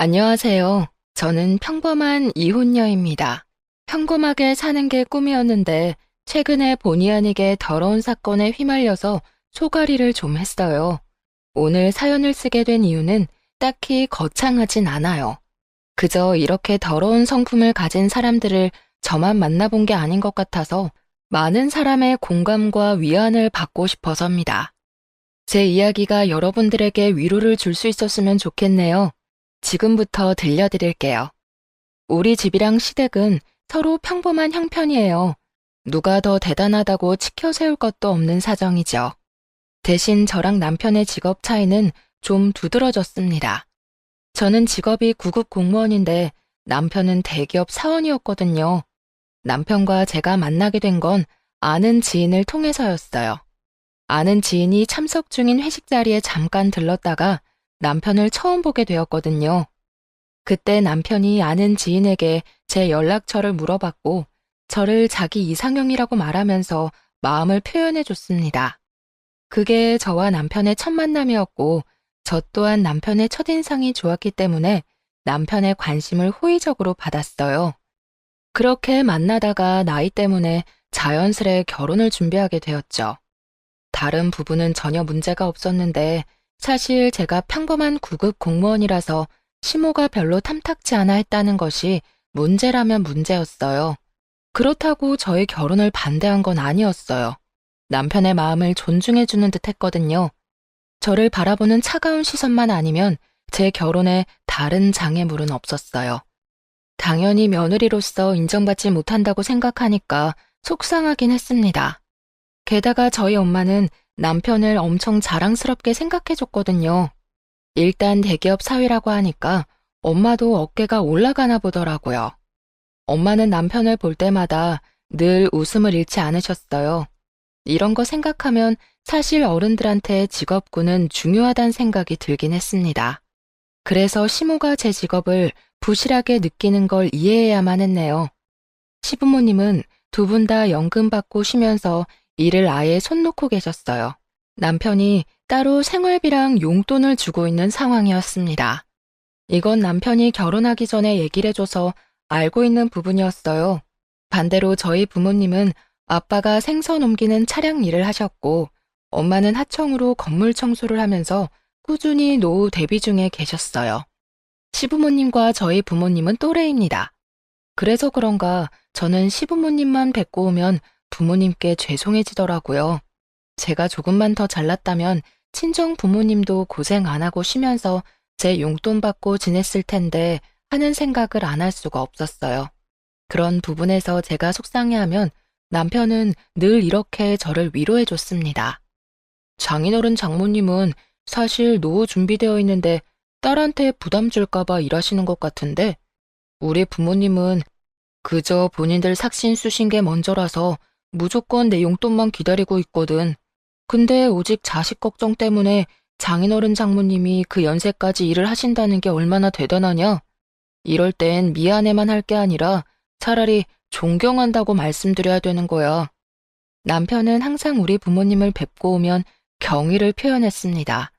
안녕하세요. 저는 평범한 이혼녀입니다. 평범하게 사는 게 꿈이었는데 최근에 본의 아니게 더러운 사건에 휘말려서 소가리를 좀 했어요. 오늘 사연을 쓰게 된 이유는 딱히 거창하진 않아요. 그저 이렇게 더러운 성품을 가진 사람들을 저만 만나본 게 아닌 것 같아서 많은 사람의 공감과 위안을 받고 싶어서입니다. 제 이야기가 여러분들에게 위로를 줄 수 있었으면 좋겠네요. 지금부터 들려드릴게요. 우리 집이랑 시댁은 서로 평범한 형편이에요. 누가 더 대단하다고 치켜 세울 것도 없는 사정이죠. 대신 저랑 남편의 직업 차이는 좀 두드러졌습니다. 저는 직업이 구급 공무원인데 남편은 대기업 사원이었거든요. 남편과 제가 만나게 된 건 아는 지인을 통해서였어요. 아는 지인이 참석 중인 회식 자리에 잠깐 들렀다가 남편을 처음 보게 되었거든요. 그때 남편이 아는 지인에게 제 연락처를 물어봤고 저를 자기 이상형이라고 말하면서 마음을 표현해 줬습니다. 그게 저와 남편의 첫 만남이었고 저 또한 남편의 첫인상이 좋았기 때문에 남편의 관심을 호의적으로 받았어요. 그렇게 만나다가 나이 때문에 자연스레 결혼을 준비하게 되었죠. 다른 부분은 전혀 문제가 없었는데 사실 제가 평범한 구급 공무원이라서 시모가 별로 탐탁지 않아 했다는 것이 문제라면 문제였어요. 그렇다고 저의 결혼을 반대한 건 아니었어요. 남편의 마음을 존중해주는 듯 했거든요. 저를 바라보는 차가운 시선만 아니면 제 결혼에 다른 장애물은 없었어요. 당연히 며느리로서 인정받지 못한다고 생각하니까 속상하긴 했습니다. 게다가 저희 엄마는 남편을 엄청 자랑스럽게 생각해줬거든요. 일단 대기업 사위라고 하니까 엄마도 어깨가 올라가나 보더라고요. 엄마는 남편을 볼 때마다 늘 웃음을 잃지 않으셨어요. 이런 거 생각하면 사실 어른들한테 직업군은 중요하다는 생각이 들긴 했습니다. 그래서 시모가 제 직업을 부실하게 느끼는 걸 이해해야만 했네요. 시부모님은 두 분 다 연금 받고 쉬면서 일을 아예 손 놓고 계셨어요. 남편이 따로 생활비랑 용돈을 주고 있는 상황이었습니다. 이건 남편이 결혼하기 전에 얘기를 해줘서 알고 있는 부분이었어요. 반대로 저희 부모님은 아빠가 생선 옮기는 차량 일을 하셨고 엄마는 하청으로 건물 청소를 하면서 꾸준히 노후 대비 중에 계셨어요. 시부모님과 저희 부모님은 또래입니다. 그래서 그런가 저는 시부모님만 뵙고 오면 부모님께 죄송해지더라고요. 제가 조금만 더 잘났다면 친정 부모님도 고생 안 하고 쉬면서 제 용돈 받고 지냈을 텐데 하는 생각을 안 할 수가 없었어요. 그런 부분에서 제가 속상해하면 남편은 늘 이렇게 저를 위로해 줬습니다. 장인어른 장모님은 사실 노후 준비되어 있는데 딸한테 부담 줄까봐 일하시는 것 같은데 우리 부모님은 그저 본인들 삭신 쑤신 게 먼저라서 무조건 내 용돈만 기다리고 있거든. 근데 오직 자식 걱정 때문에 장인어른 장모님이 그 연세까지 일을 하신다는 게 얼마나 대단하냐? 이럴 땐 미안해만 할 게 아니라 차라리 존경한다고 말씀드려야 되는 거야. 남편은 항상 우리 부모님을 뵙고 오면 경의를 표현했습니다.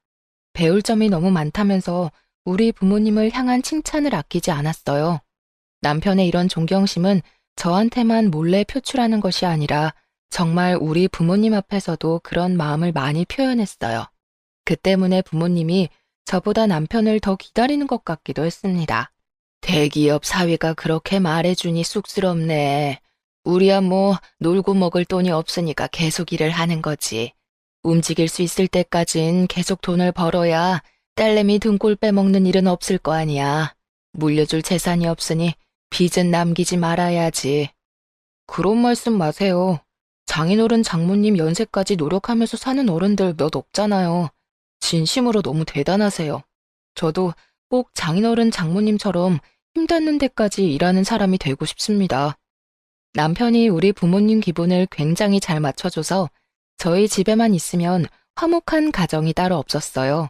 배울 점이 너무 많다면서 우리 부모님을 향한 칭찬을 아끼지 않았어요. 남편의 이런 존경심은 저한테만 몰래 표출하는 것이 아니라 정말 우리 부모님 앞에서도 그런 마음을 많이 표현했어요. 그 때문에 부모님이 저보다 남편을 더 기다리는 것 같기도 했습니다. 대기업 사위가 그렇게 말해주니 쑥스럽네. 우리야 뭐 놀고 먹을 돈이 없으니까 계속 일을 하는 거지. 움직일 수 있을 때까진 계속 돈을 벌어야 딸내미 등골 빼먹는 일은 없을 거 아니야. 물려줄 재산이 없으니 빚은 남기지 말아야지. 그런 말씀 마세요. 장인어른 장모님 연세까지 노력하면서 사는 어른들 몇 없잖아요. 진심으로 너무 대단하세요. 저도 꼭 장인어른 장모님처럼 힘닿는 데까지 일하는 사람이 되고 싶습니다. 남편이 우리 부모님 기분을 굉장히 잘 맞춰줘서 저희 집에만 있으면 화목한 가정이 따로 없었어요.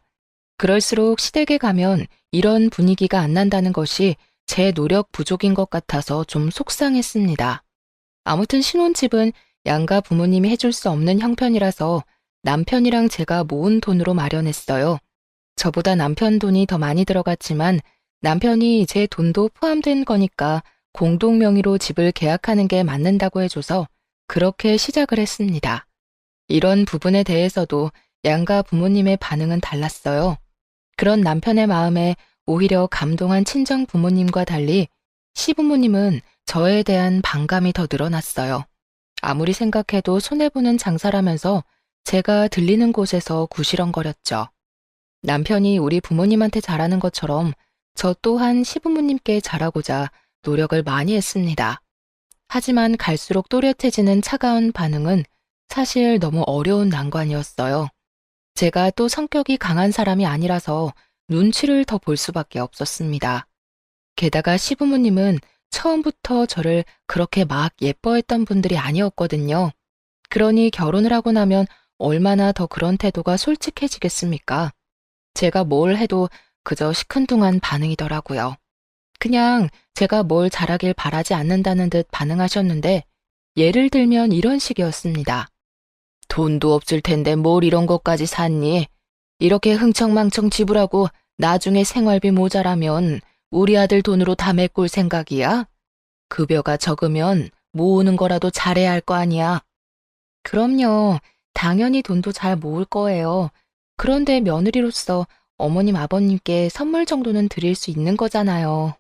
그럴수록 시댁에 가면 이런 분위기가 안 난다는 것이 제 노력 부족인 것 같아서 좀 속상했습니다. 아무튼 신혼집은 양가 부모님이 해줄 수 없는 형편이라서 남편이랑 제가 모은 돈으로 마련했어요. 저보다 남편 돈이 더 많이 들어갔지만 남편이 제 돈도 포함된 거니까 공동 명의로 집을 계약하는 게 맞는다고 해줘서 그렇게 시작을 했습니다. 이런 부분에 대해서도 양가 부모님의 반응은 달랐어요. 그런 남편의 마음에 오히려 감동한 친정 부모님과 달리 시부모님은 저에 대한 반감이 더 늘어났어요. 아무리 생각해도 손해보는 장사라면서 제가 들리는 곳에서 구시렁거렸죠. 남편이 우리 부모님한테 잘하는 것처럼 저 또한 시부모님께 잘하고자 노력을 많이 했습니다. 하지만 갈수록 또렷해지는 차가운 반응은 사실 너무 어려운 난관이었어요. 제가 또 성격이 강한 사람이 아니라서 눈치를 더 볼 수밖에 없었습니다. 게다가 시부모님은 처음부터 저를 그렇게 막 예뻐했던 분들이 아니었거든요. 그러니 결혼을 하고 나면 얼마나 더 그런 태도가 솔직해지겠습니까? 제가 뭘 해도 그저 시큰둥한 반응이더라고요. 그냥 제가 뭘 잘하길 바라지 않는다는 듯 반응하셨는데 예를 들면 이런 식이었습니다. 돈도 없을 텐데 뭘 이런 것까지 샀니? 이렇게 흥청망청 지불하고 나중에 생활비 모자라면 우리 아들 돈으로 다 메꿀 생각이야? 급여가 적으면 모으는 거라도 잘해야 할 거 아니야. 그럼요. 당연히 돈도 잘 모을 거예요. 그런데 며느리로서 어머님, 아버님께 선물 정도는 드릴 수 있는 거잖아요.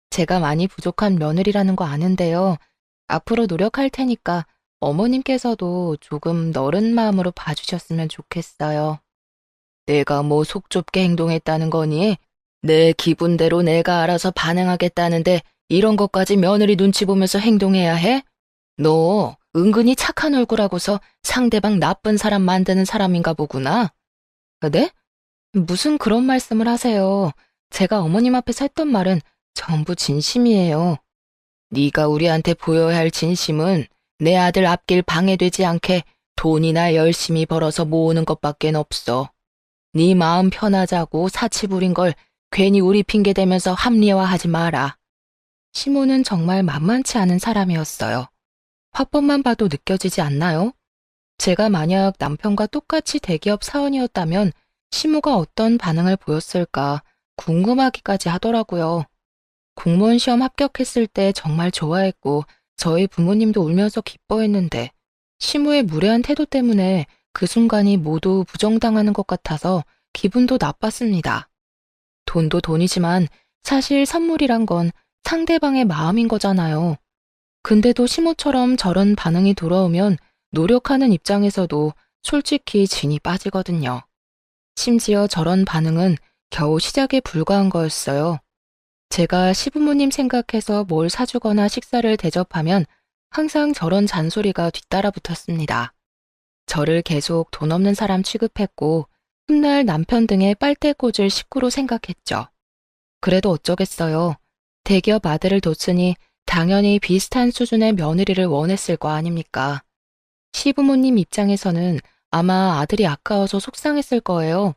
제가 많이 부족한 며느리라는 거 아는데요. 앞으로 노력할 테니까 어머님께서도 조금 너른 마음으로 봐주셨으면 좋겠어요. 내가 뭐 속 좁게 행동했다는 거니? 내 기분대로 내가 알아서 반응하겠다는데 이런 것까지 며느리 눈치 보면서 행동해야 해? 너 은근히 착한 얼굴하고서 상대방 나쁜 사람 만드는 사람인가 보구나. 네? 무슨 그런 말씀을 하세요. 제가 어머님 앞에서 했던 말은 전부 진심이에요. 네가 우리한테 보여야 할 진심은 내 아들 앞길 방해되지 않게 돈이나 열심히 벌어서 모으는 것밖엔 없어. 네 마음 편하자고 사치 부린 걸 괜히 우리 핑계 대면서 합리화하지 마라. 시모는 정말 만만치 않은 사람이었어요. 화법만 봐도 느껴지지 않나요? 제가 만약 남편과 똑같이 대기업 사원이었다면 시모가 어떤 반응을 보였을까 궁금하기까지 하더라고요. 공무원 시험 합격했을 때 정말 좋아했고 저희 부모님도 울면서 기뻐했는데 시모의 무례한 태도 때문에 그 순간이 모두 부정당하는 것 같아서 기분도 나빴습니다. 돈도 돈이지만 사실 선물이란 건 상대방의 마음인 거잖아요. 근데도 시모처럼 저런 반응이 돌아오면 노력하는 입장에서도 솔직히 진이 빠지거든요. 심지어 저런 반응은 겨우 시작에 불과한 거였어요. 제가 시부모님 생각해서 뭘 사주거나 식사를 대접하면 항상 저런 잔소리가 뒤따라 붙었습니다. 저를 계속 돈 없는 사람 취급했고 훗날 남편 등의 빨대 꽂을 식구로 생각했죠. 그래도 어쩌겠어요. 대기업 아들을 뒀으니 당연히 비슷한 수준의 며느리를 원했을 거 아닙니까? 시부모님 입장에서는 아마 아들이 아까워서 속상했을 거예요.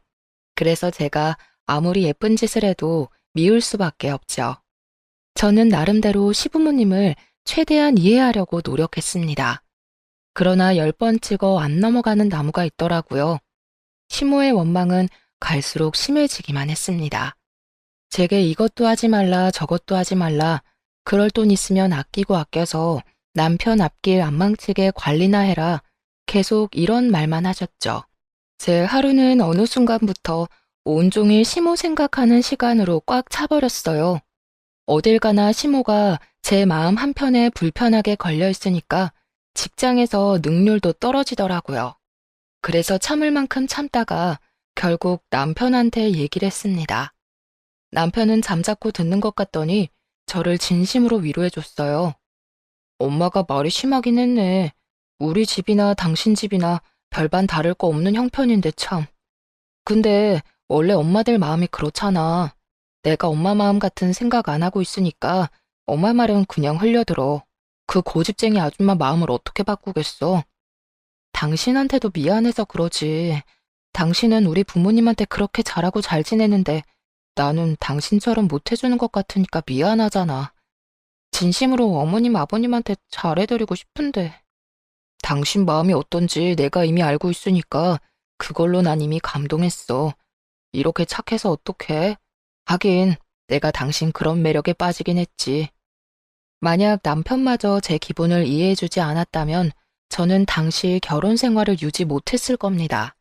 그래서 제가 아무리 예쁜 짓을 해도 미울 수밖에 없죠. 저는 나름대로 시부모님을 최대한 이해하려고 노력했습니다. 그러나 10번 찍어 안 넘어가는 나무가 있더라고요. 시모의 원망은 갈수록 심해지기만 했습니다. 제게 이것도 하지 말라 저것도 하지 말라 그럴 돈 있으면 아끼고 아껴서 남편 앞길 안 망치게 관리나 해라 계속 이런 말만 하셨죠. 제 하루는 어느 순간부터 온종일 시모 생각하는 시간으로 꽉 차버렸어요. 어딜 가나 시모가 제 마음 한편에 불편하게 걸려 있으니까 직장에서 능률도 떨어지더라고요. 그래서 참을 만큼 참다가 결국 남편한테 얘기를 했습니다. 남편은 잠자코 듣는 것 같더니 저를 진심으로 위로해줬어요. 엄마가 말이 심하긴 했네. 우리 집이나 당신 집이나 별반 다를 거 없는 형편인데 참. 근데 원래 엄마들 마음이 그렇잖아. 내가 엄마 마음 같은 생각 안 하고 있으니까 엄마 말은 그냥 흘려들어. 그 고집쟁이 아줌마 마음을 어떻게 바꾸겠어? 당신한테도 미안해서 그러지. 당신은 우리 부모님한테 그렇게 잘하고 잘 지내는데 나는 당신처럼 못해주는 것 같으니까 미안하잖아. 진심으로 어머님, 아버님한테 잘해드리고 싶은데. 당신 마음이 어떤지 내가 이미 알고 있으니까 그걸로 난 이미 감동했어. 이렇게 착해서 어떡해? 하긴 내가 당신 그런 매력에 빠지긴 했지. 만약 남편마저 제 기분을 이해해주지 않았다면 저는 당시 결혼 생활을 유지 못했을 겁니다.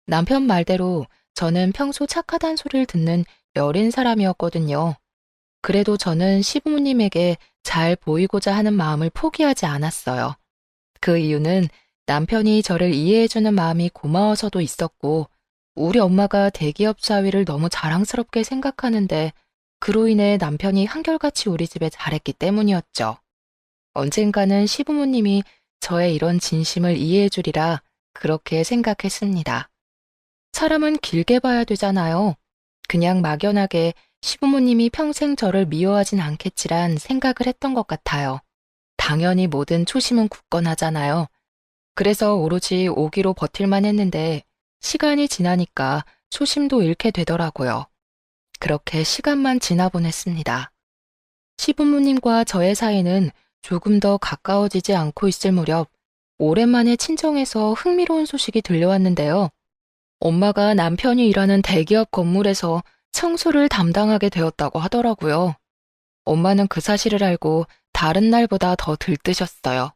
남편 말대로 저는 평소 착하단 소리를 듣는 여린 사람이었거든요. 그래도 저는 시부모님에게 잘 보이고자 하는 마음을 포기하지 않았어요. 그 이유는 남편이 저를 이해해주는 마음이 고마워서도 있었고, 우리 엄마가 대기업 사위를 너무 자랑스럽게 생각하는데, 그로 인해 남편이 한결같이 우리 집에 잘했기 때문이었죠. 언젠가는 시부모님이 저의 이런 진심을 이해해주리라 그렇게 생각했습니다. 사람은 길게 봐야 되잖아요. 그냥 막연하게 시부모님이 평생 저를 미워하진 않겠지란 생각을 했던 것 같아요. 당연히 모든 초심은 굳건하잖아요. 그래서 오로지 오기로 버틸만 했는데 시간이 지나니까 초심도 잃게 되더라고요. 그렇게 시간만 지나보냈습니다. 시부모님과 저의 사이는 조금 더 가까워지지 않고 있을 무렵 오랜만에 친정에서 흥미로운 소식이 들려왔는데요. 엄마가 남편이 일하는 대기업 건물에서 청소를 담당하게 되었다고 하더라고요. 엄마는 그 사실을 알고 다른 날보다 더 들뜨셨어요.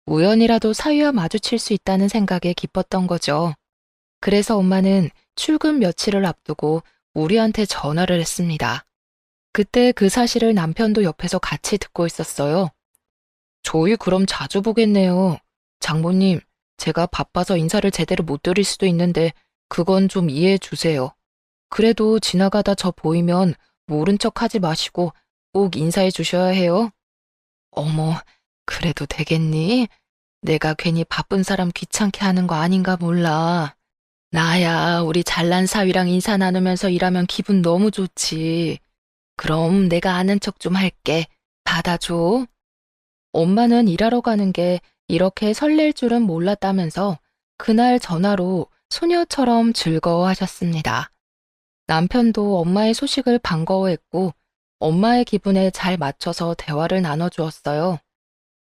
우연이라도 사위와 마주칠 수 있다는 생각에 기뻤던 거죠. 그래서 엄마는 출근 며칠을 앞두고 우리한테 전화를 했습니다. 그때 그 사실을 남편도 옆에서 같이 듣고 있었어요. 저희 그럼 자주 보겠네요. 장모님, 제가 바빠서 인사를 제대로 못 드릴 수도 있는데 그건 좀 이해해 주세요. 그래도 지나가다 저 보이면 모른 척 하지 마시고 꼭 인사해 주셔야 해요. 어머, 그래도 되겠니? 내가 괜히 바쁜 사람 귀찮게 하는 거 아닌가 몰라. 나야 우리 잘난 사위랑 인사 나누면서 일하면 기분 너무 좋지. 그럼 내가 아는 척 좀 할게. 받아줘. 엄마는 일하러 가는 게 이렇게 설렐 줄은 몰랐다면서 그날 전화로 소녀처럼 즐거워하셨습니다. 남편도 엄마의 소식을 반가워했고 엄마의 기분에 잘 맞춰서 대화를 나눠주었어요.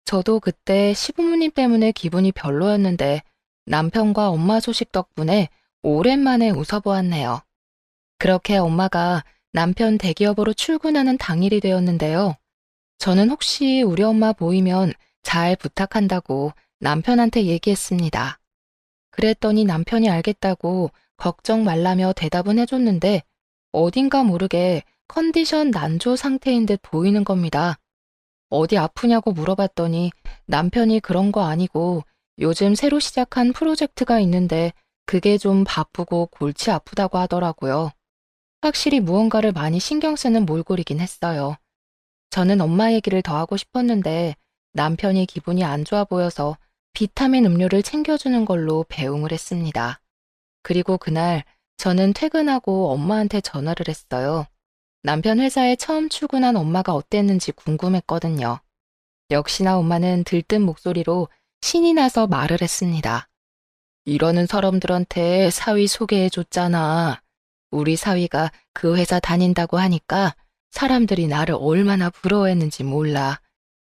저도 그때 시부모님 때문에 기분이 별로였는데 남편과 엄마 소식 덕분에 오랜만에 웃어보았네요. 그렇게 엄마가 남편 대기업으로 출근하는 당일이 되었는데요. 저는 혹시 우리 엄마 보이면 잘 부탁한다고 남편한테 얘기했습니다. 그랬더니 남편이 알겠다고 걱정 말라며 대답은 해줬는데 어딘가 모르게 컨디션 난조 상태인 듯 보이는 겁니다. 어디 아프냐고 물어봤더니 남편이 그런 거 아니고 요즘 새로 시작한 프로젝트가 있는데 그게 좀 바쁘고 골치 아프다고 하더라고요. 확실히 무언가를 많이 신경 쓰는 몰골이긴 했어요. 저는 엄마 얘기를 더 하고 싶었는데 남편이 기분이 안 좋아 보여서 비타민 음료를 챙겨주는 걸로 배웅을 했습니다. 그리고 그날 저는 퇴근하고 엄마한테 전화를 했어요. 남편 회사에 처음 출근한 엄마가 어땠는지 궁금했거든요. 역시나 엄마는 들뜬 목소리로 신이 나서 말을 했습니다. 이러는 사람들한테 사위 소개해줬잖아. 우리 사위가 그 회사 다닌다고 하니까 사람들이 나를 얼마나 부러워했는지 몰라.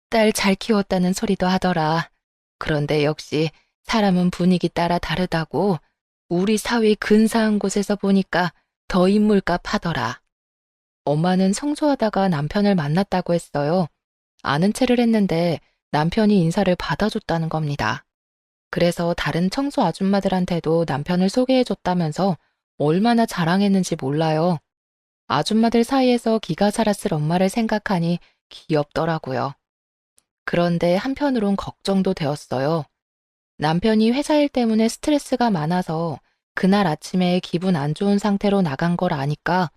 딸 잘 키웠다는 소리도 하더라. 그런데 역시 사람은 분위기 따라 다르다고 우리 사위 근사한 곳에서 보니까 더 인물값 하더라. 엄마는 청소하다가 남편을 만났다고 했어요. 아는 체를 했는데 남편이 인사를 받아줬다는 겁니다. 그래서 다른 청소 아줌마들한테도 남편을 소개해줬다면서 얼마나 자랑했는지 몰라요. 아줌마들 사이에서 기가 살았을 엄마를 생각하니 귀엽더라고요. 그런데 한편으론 걱정도 되었어요. 남편이 회사 일 때문에 스트레스가 많아서 그날 아침에 기분 안 좋은 상태로 나간 걸 아니까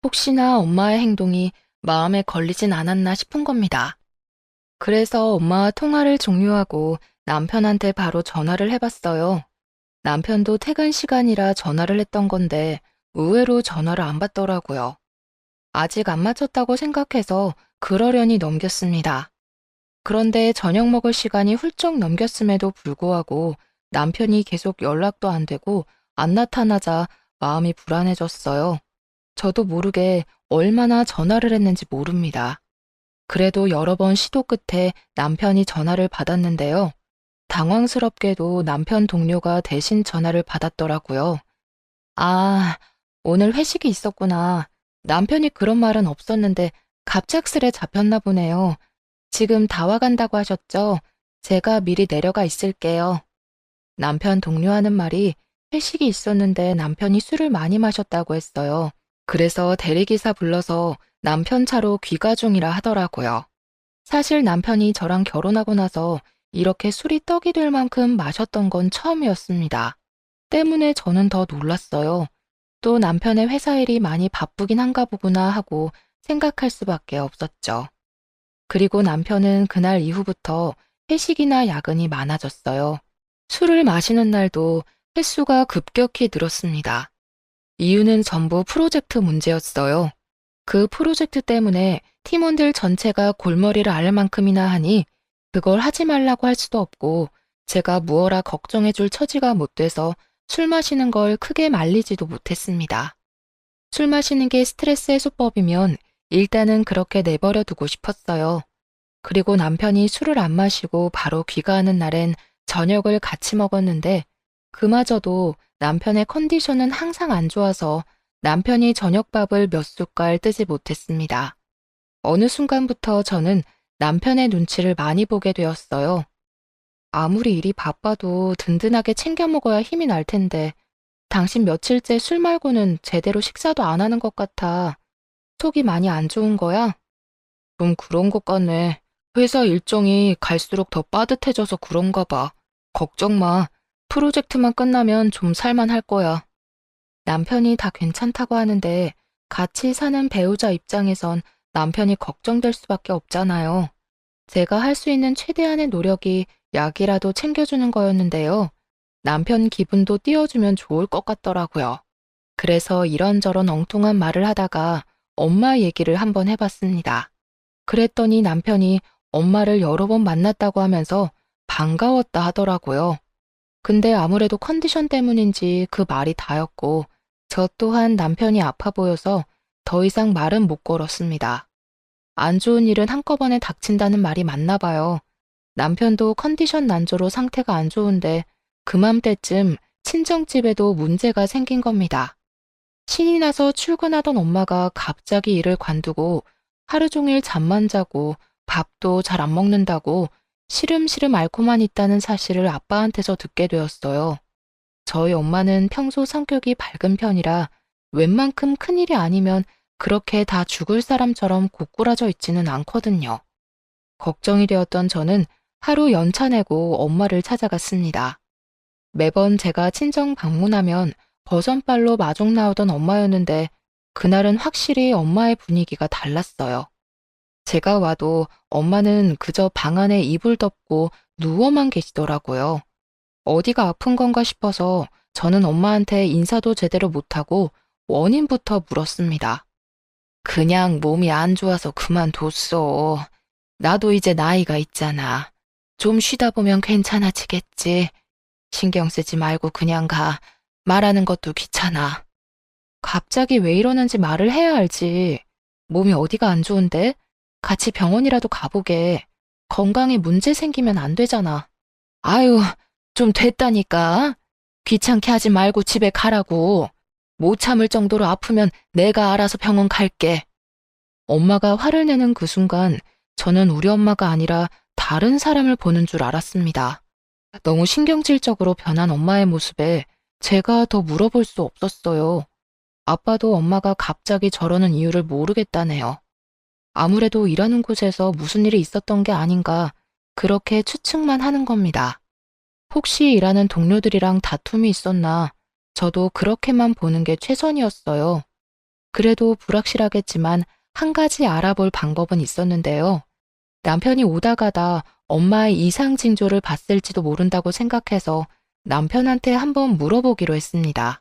혹시나 엄마의 행동이 마음에 걸리진 않았나 싶은 겁니다. 그래서 엄마와 통화를 종료하고 남편한테 바로 전화를 해봤어요. 남편도 퇴근 시간이라 전화를 했던 건데 의외로 전화를 안 받더라고요. 아직 안 맞췄다고 생각해서 그러려니 넘겼습니다. 그런데 저녁 먹을 시간이 훌쩍 넘겼음에도 불구하고 남편이 계속 연락도 안 되고 안 나타나자 마음이 불안해졌어요. 저도 모르게 얼마나 전화를 했는지 모릅니다. 그래도 여러 번 시도 끝에 남편이 전화를 받았는데요. 당황스럽게도 남편 동료가 대신 전화를 받았더라고요. 아, 오늘 회식이 있었구나. 남편이 그런 말은 없었는데 갑작스레 잡혔나 보네요. 지금 다 와간다고 하셨죠? 제가 미리 내려가 있을게요. 남편 동료하는 말이 회식이 있었는데 남편이 술을 많이 마셨다고 했어요. 그래서 대리기사 불러서 남편 차로 귀가 중이라 하더라고요. 사실 남편이 저랑 결혼하고 나서 이렇게 술이 떡이 될 만큼 마셨던 건 처음이었습니다. 때문에 저는 더 놀랐어요. 또 남편의 회사 일이 많이 바쁘긴 한가 보구나 하고 생각할 수밖에 없었죠. 그리고 남편은 그날 이후부터 회식이나 야근이 많아졌어요. 술을 마시는 날도 횟수가 급격히 늘었습니다. 이유는 전부 프로젝트 문제였어요. 그 프로젝트 때문에 팀원들 전체가 골머리를 앓을 만큼이나 하니 그걸 하지 말라고 할 수도 없고 제가 무어라 걱정해줄 처지가 못 돼서 술 마시는 걸 크게 말리지도 못했습니다. 술 마시는 게 스트레스 해소법이면 일단은 그렇게 내버려 두고 싶었어요. 그리고 남편이 술을 안 마시고 바로 귀가하는 날엔 저녁을 같이 먹었는데 그마저도 남편의 컨디션은 항상 안 좋아서 남편이 저녁밥을 몇 숟갈 뜨지 못했습니다. 어느 순간부터 저는 남편의 눈치를 많이 보게 되었어요. 아무리 일이 바빠도 든든하게 챙겨 먹어야 힘이 날 텐데 당신 며칠째 술 말고는 제대로 식사도 안 하는 것 같아. 속이 많이 안 좋은 거야? 좀 그런 것 같네. 회사 일정이 갈수록 더 빠듯해져서 그런가 봐. 걱정 마. 프로젝트만 끝나면 좀 살만할 거야. 남편이 다 괜찮다고 하는데 같이 사는 배우자 입장에선 남편이 걱정될 수밖에 없잖아요. 제가 할 수 있는 최대한의 노력이 약이라도 챙겨주는 거였는데요. 남편 기분도 띄워주면 좋을 것 같더라고요. 그래서 이런저런 엉뚱한 말을 하다가 엄마 얘기를 한번 해봤습니다. 그랬더니 남편이 엄마를 여러 번 만났다고 하면서 반가웠다 하더라고요. 근데 아무래도 컨디션 때문인지 그 말이 다였고 저 또한 남편이 아파 보여서 더 이상 말은 못 걸었습니다. 안 좋은 일은 한꺼번에 닥친다는 말이 맞나 봐요. 남편도 컨디션 난조로 상태가 안 좋은데 그맘때쯤 친정집에도 문제가 생긴 겁니다. 신이 나서 출근하던 엄마가 갑자기 일을 관두고 하루 종일 잠만 자고 밥도 잘 안 먹는다고 시름시름 앓고만 있다는 사실을 아빠한테서 듣게 되었어요. 저희 엄마는 평소 성격이 밝은 편이라 웬만큼 큰일이 아니면 그렇게 다 죽을 사람처럼 고꾸라져 있지는 않거든요. 걱정이 되었던 저는 하루 연차 내고 엄마를 찾아갔습니다. 매번 제가 친정 방문하면 버선발로 마중 나오던 엄마였는데 그날은 확실히 엄마의 분위기가 달랐어요. 제가 와도 엄마는 그저 방 안에 이불 덮고 누워만 계시더라고요. 어디가 아픈 건가 싶어서 저는 엄마한테 인사도 제대로 못하고 원인부터 물었습니다. 그냥 몸이 안 좋아서 그만뒀어. 나도 이제 나이가 있잖아. 좀 쉬다 보면 괜찮아지겠지. 신경 쓰지 말고 그냥 가. 말하는 것도 귀찮아. 갑자기 왜 이러는지 말을 해야 알지. 몸이 어디가 안 좋은데? 같이 병원이라도 가보게. 건강에 문제 생기면 안 되잖아. 아유, 좀 됐다니까. 귀찮게 하지 말고 집에 가라고. 못 참을 정도로 아프면 내가 알아서 병원 갈게. 엄마가 화를 내는 그 순간 저는 우리 엄마가 아니라 다른 사람을 보는 줄 알았습니다. 너무 신경질적으로 변한 엄마의 모습에 제가 더 물어볼 수 없었어요. 아빠도 엄마가 갑자기 저러는 이유를 모르겠다네요. 아무래도 일하는 곳에서 무슨 일이 있었던 게 아닌가 그렇게 추측만 하는 겁니다. 혹시 일하는 동료들이랑 다툼이 있었나 저도 그렇게만 보는 게 최선이었어요. 그래도 불확실하겠지만 한 가지 알아볼 방법은 있었는데요. 남편이 오다 가다 엄마의 이상 징조를 봤을지도 모른다고 생각해서 남편한테 한번 물어보기로 했습니다.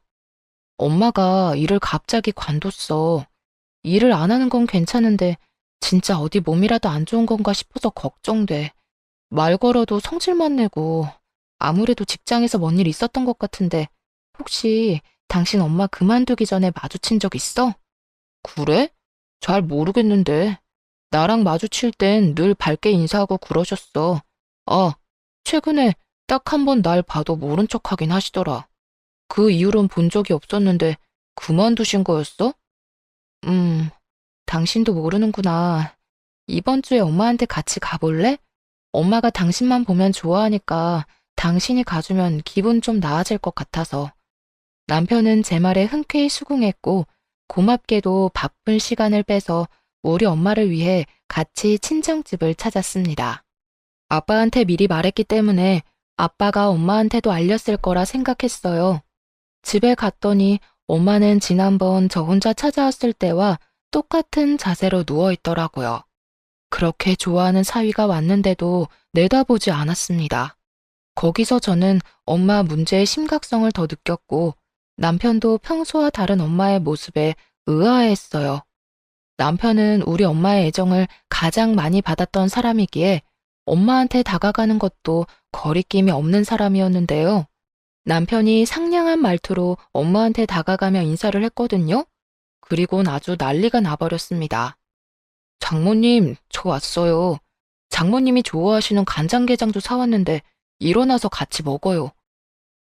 엄마가 일을 갑자기 관뒀어. 일을 안 하는 건 괜찮은데 진짜 어디 몸이라도 안 좋은 건가 싶어서 걱정돼. 말 걸어도 성질만 내고 아무래도 직장에서 뭔 일 있었던 것 같은데 혹시 당신 엄마 그만두기 전에 마주친 적 있어? 그래? 잘 모르겠는데. 나랑 마주칠 땐 늘 밝게 인사하고 그러셨어. 아, 최근에 딱 한 번 날 봐도 모른 척 하긴 하시더라. 그 이후론 본 적이 없었는데 그만두신 거였어? 당신도 모르는구나. 이번 주에 엄마한테 같이 가볼래? 엄마가 당신만 보면 좋아하니까 당신이 가주면 기분 좀 나아질 것 같아서. 남편은 제 말에 흔쾌히 수긍했고 고맙게도 바쁜 시간을 빼서 우리 엄마를 위해 같이 친정집을 찾았습니다. 아빠한테 미리 말했기 때문에 아빠가 엄마한테도 알렸을 거라 생각했어요. 집에 갔더니 엄마는 지난번 저 혼자 찾아왔을 때와 똑같은 자세로 누워 있더라고요. 그렇게 좋아하는 사위가 왔는데도 내다보지 않았습니다. 거기서 저는 엄마 문제의 심각성을 더 느꼈고 남편도 평소와 다른 엄마의 모습에 의아해했어요. 남편은 우리 엄마의 애정을 가장 많이 받았던 사람이기에 엄마한테 다가가는 것도 거리낌이 없는 사람이었는데요. 남편이 상냥한 말투로 엄마한테 다가가며 인사를 했거든요. 그리고는 아주 난리가 나버렸습니다. 장모님, 저 왔어요. 장모님이 좋아하시는 간장게장도 사왔는데 일어나서 같이 먹어요.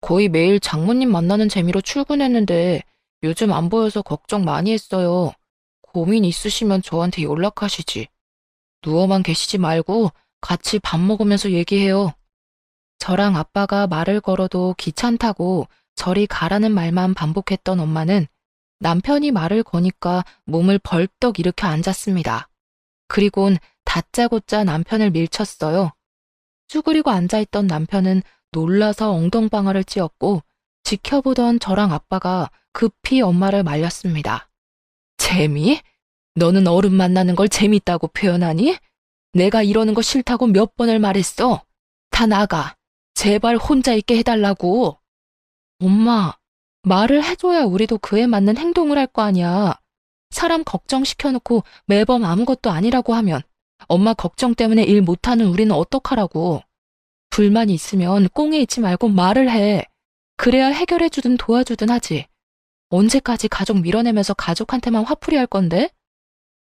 거의 매일 장모님 만나는 재미로 출근했는데 요즘 안 보여서 걱정 많이 했어요. 고민 있으시면 저한테 연락하시지. 누워만 계시지 말고 같이 밥 먹으면서 얘기해요. 저랑 아빠가 말을 걸어도 귀찮다고 저리 가라는 말만 반복했던 엄마는 남편이 말을 거니까 몸을 벌떡 일으켜 앉았습니다. 그리곤 다짜고짜 남편을 밀쳤어요. 쭈그리고 앉아있던 남편은 놀라서 엉덩방아를 찧었고 지켜보던 저랑 아빠가 급히 엄마를 말렸습니다. 재미? 너는 어른 만나는 걸 재밌다고 표현하니? 내가 이러는 거 싫다고 몇 번을 말했어. 다 나가. 제발 혼자 있게 해달라고. 엄마, 말을 해줘야 우리도 그에 맞는 행동을 할 거 아니야. 사람 걱정시켜놓고 매번 아무것도 아니라고 하면 엄마 걱정 때문에 일 못하는 우리는 어떡하라고. 불만이 있으면 꽁에 있지 말고 말을 해. 그래야 해결해주든 도와주든 하지. 언제까지 가족 밀어내면서 가족한테만 화풀이 할 건데?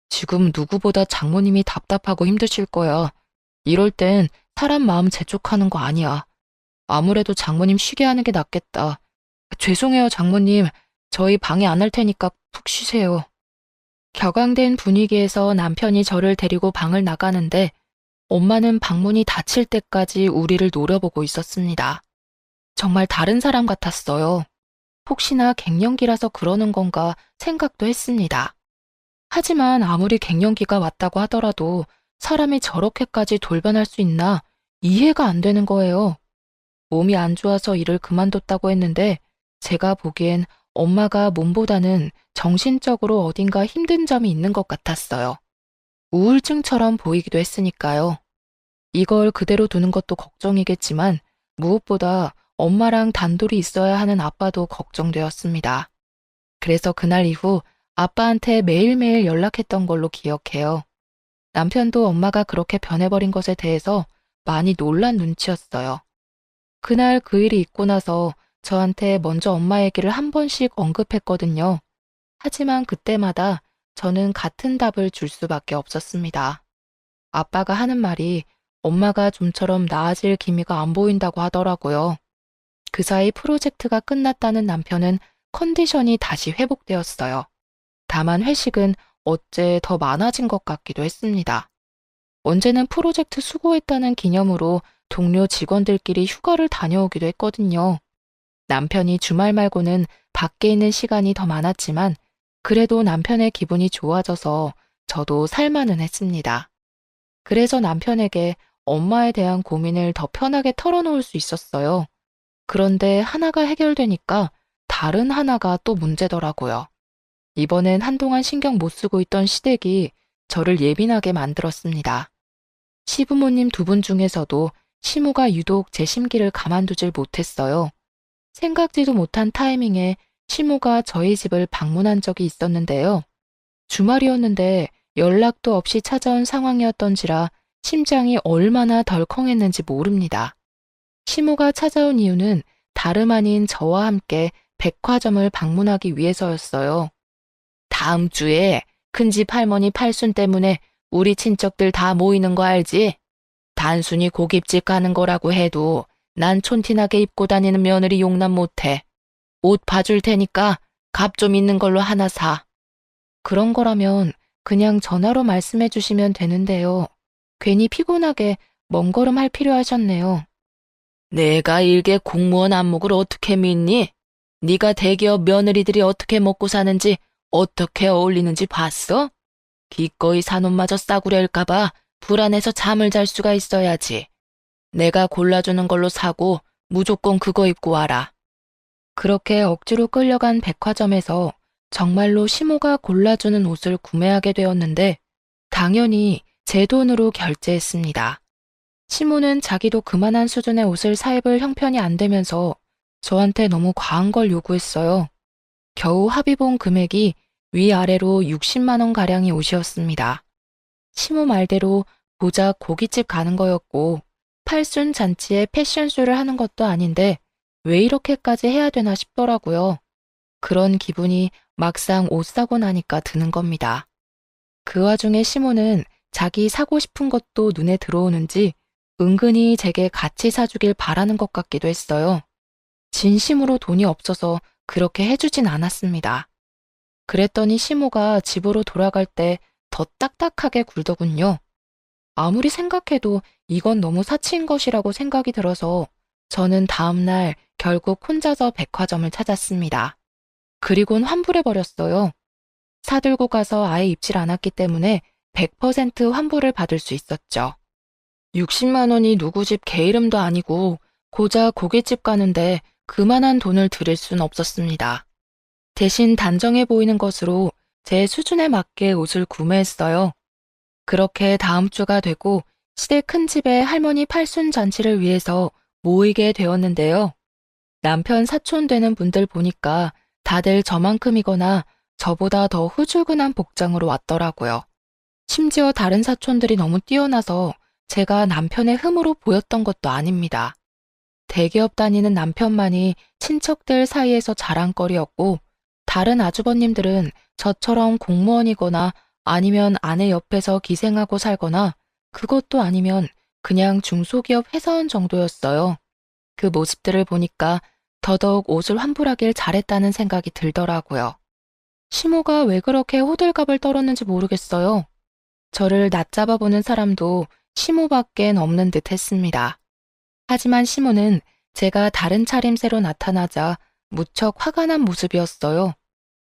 지금 누구보다 장모님이 답답하고 힘드실 거야. 이럴 땐 사람 마음 재촉하는 거 아니야. 아무래도 장모님 쉬게 하는 게 낫겠다. 죄송해요, 장모님. 저희 방해 안 할 테니까 푹 쉬세요. 격앙된 분위기에서 남편이 저를 데리고 방을 나가는데 엄마는 방문이 닫힐 때까지 우리를 노려보고 있었습니다. 정말 다른 사람 같았어요. 혹시나 갱년기라서 그러는 건가 생각도 했습니다. 하지만 아무리 갱년기가 왔다고 하더라도 사람이 저렇게까지 돌변할 수 있나 이해가 안 되는 거예요. 몸이 안 좋아서 일을 그만뒀다고 했는데 제가 보기엔 엄마가 몸보다는 정신적으로 어딘가 힘든 점이 있는 것 같았어요. 우울증처럼 보이기도 했으니까요. 이걸 그대로 두는 것도 걱정이겠지만 무엇보다 엄마랑 단둘이 있어야 하는 아빠도 걱정되었습니다. 그래서 그날 이후 아빠한테 매일매일 연락했던 걸로 기억해요. 남편도 엄마가 그렇게 변해버린 것에 대해서 많이 놀란 눈치였어요. 그날 그 일이 있고 나서 저한테 먼저 엄마 얘기를 한 번씩 언급했거든요. 하지만 그때마다 저는 같은 답을 줄 수밖에 없었습니다. 아빠가 하는 말이 엄마가 좀처럼 나아질 기미가 안 보인다고 하더라고요. 그 사이 프로젝트가 끝났다는 남편은 컨디션이 다시 회복되었어요. 다만 회식은 어째 더 많아진 것 같기도 했습니다. 언제는 프로젝트 수고했다는 기념으로 동료 직원들끼리 휴가를 다녀오기도 했거든요. 남편이 주말 말고는 밖에 있는 시간이 더 많았지만 그래도 남편의 기분이 좋아져서 저도 살만은 했습니다. 그래서 남편에게 엄마에 대한 고민을 더 편하게 털어놓을 수 있었어요. 그런데 하나가 해결되니까 다른 하나가 또 문제더라고요. 이번엔 한동안 신경 못 쓰고 있던 시댁이 저를 예민하게 만들었습니다. 시부모님 두 분 중에서도 시모가 유독 제 심기를 가만두질 못했어요. 생각지도 못한 타이밍에 시모가 저희 집을 방문한 적이 있었는데요. 주말이었는데 연락도 없이 찾아온 상황이었던지라 심장이 얼마나 덜컹했는지 모릅니다. 시모가 찾아온 이유는 다름 아닌 저와 함께 백화점을 방문하기 위해서였어요. 다음 주에 큰집 할머니 팔순 때문에 우리 친척들 다 모이는 거 알지? 단순히 고깃집 가는 거라고 해도 난 촌티나게 입고 다니는 며느리 용납 못해. 옷 봐줄 테니까 값 좀 있는 걸로 하나 사. 그런 거라면 그냥 전화로 말씀해 주시면 되는데요. 괜히 피곤하게 먼 걸음 할 필요 하셨네요. 내가 일개 공무원 안목을 어떻게 믿니? 네가 대기업 며느리들이 어떻게 먹고 사는지, 어떻게 어울리는지 봤어? 기꺼이 산옷마저 싸구려일까봐 불안해서 잠을 잘 수가 있어야지. 내가 골라주는 걸로 사고 무조건 그거 입고 와라. 그렇게 억지로 끌려간 백화점에서 정말로 시모가 골라주는 옷을 구매하게 되었는데 당연히 제 돈으로 결제했습니다. 시모는 자기도 그만한 수준의 옷을 사 입을 형편이 안 되면서 저한테 너무 과한 걸 요구했어요. 겨우 합의본 금액이 위아래로 60만 원 가량의 옷이었습니다. 시모 말대로 고작 고깃집 가는 거였고 팔순 잔치에 패션쇼를 하는 것도 아닌데 왜 이렇게까지 해야 되나 싶더라고요. 그런 기분이 막상 옷 사고 나니까 드는 겁니다. 그 와중에 시모는 자기 사고 싶은 것도 눈에 들어오는지 은근히 제게 같이 사주길 바라는 것 같기도 했어요. 진심으로 돈이 없어서 그렇게 해주진 않았습니다. 그랬더니 시모가 집으로 돌아갈 때 더 딱딱하게 굴더군요. 아무리 생각해도 이건 너무 사치인 것이라고 생각이 들어서 저는 다음날 결국 혼자서 백화점을 찾았습니다. 그리곤 환불해버렸어요. 사들고 가서 아예 입질 않았기 때문에 100% 환불을 받을 수 있었죠. 60만 원이 누구 집 개 이름도 아니고 고작 고깃집 가는데 그만한 돈을 들일 순 없었습니다. 대신 단정해 보이는 것으로 제 수준에 맞게 옷을 구매했어요. 그렇게 다음 주가 되고 시댁 큰 집에 할머니 팔순 잔치를 위해서 모이게 되었는데요. 남편 사촌 되는 분들 보니까 다들 저만큼이거나 저보다 더 후줄근한 복장으로 왔더라고요. 심지어 다른 사촌들이 너무 뛰어나서 제가 남편의 흠으로 보였던 것도 아닙니다. 대기업 다니는 남편만이 친척들 사이에서 자랑거리였고 다른 아주버님들은 저처럼 공무원이거나 아니면 아내 옆에서 기생하고 살거나 그것도 아니면 그냥 중소기업 회사원 정도였어요. 그 모습들을 보니까 더더욱 옷을 환불하길 잘했다는 생각이 들더라고요. 시모가 왜 그렇게 호들갑을 떨었는지 모르겠어요. 저를 낮잡아 보는 사람도 시모밖엔 없는 듯 했습니다. 하지만 시모는 제가 다른 차림새로 나타나자 무척 화가 난 모습이었어요.